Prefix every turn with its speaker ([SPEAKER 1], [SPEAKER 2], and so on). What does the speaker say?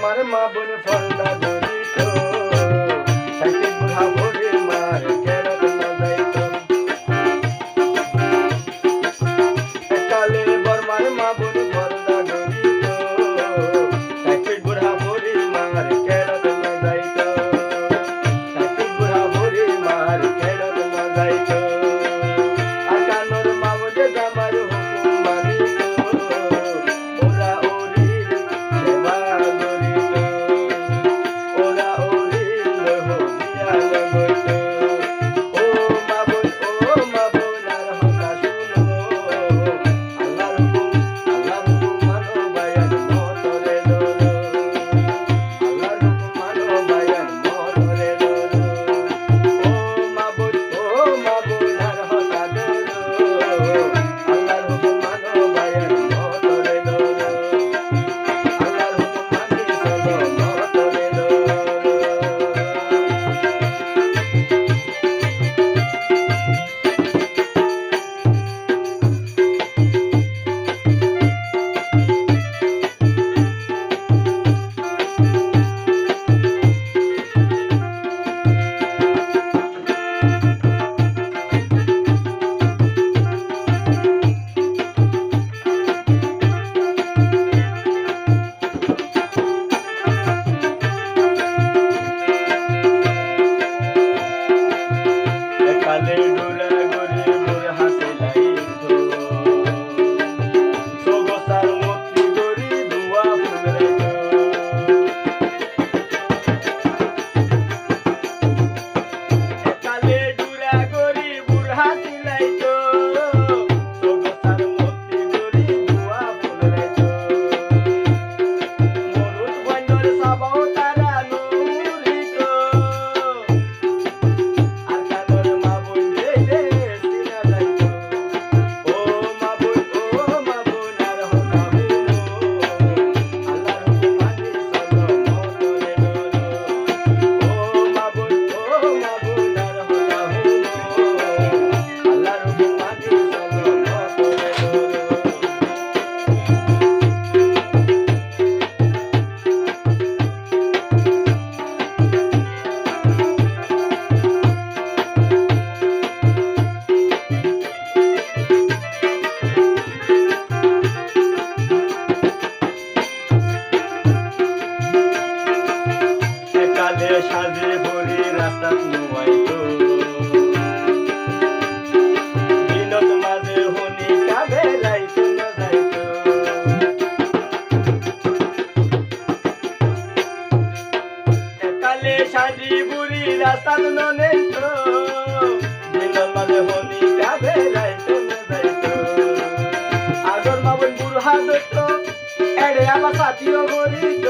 [SPEAKER 1] বর্মার মা বোন ফর্দা ধরিত সাইতে বুড়া ভরে মার কেড়ত না যাইত কালে বর্মার মা বোন ফর্দা ধরিত সাইতে বুড়া ভরে মার কেড়ত না যাইত সাইতে বুড়া ভরে মার কেড়ত না যাইত আর কানোর মা বলে জামার হুকুম মানিত ওরা ওরির সেবা করিত ওরা ওরিল হইয়া লগইত ও মা বোন আর হতা শুনো আল্লাহর হুকুম মানো বায়ান মতরে দর আল্লাহর হুকুম মানো বায়ান মতরে দর ও মা বোন আর হতা দর আল্লাহর হুকুম মানো বায়ান মতরে দর আল্লাহর হুকুম মানি চলো মতরে দর কালে ডোরা গরে মোর হাতে লাইত সগসার মতি গরি দুয়া ফুলাইত কালে ডোরা গরি মোর হাতে লাইত সগসার মতি গরি দুয়া ফুলাইত মরুত বন্দর সাবাও তারা নুরিত আর কানোর মা বোন রে সিনা যাইত ও মা বোন আর হতা হুনো আল্লাহর হুকুম মানি চলো মতরে দর ও মা বোন আর হতা হুনো আল্লাহর হুকুম মানি চলো মতরে কালে সাজে ভরি রাস্তা নুয়াইত দিনত মাঝে হনি কাবে যাইত না যাইত কালে সাজি বুড়ি রাস্তা ননেইত দিনত মাঝে হনি কাবে যাইত না যাইত আগর মা বোন বুড়া দইত এড়ে আমার সাথীও ভরিত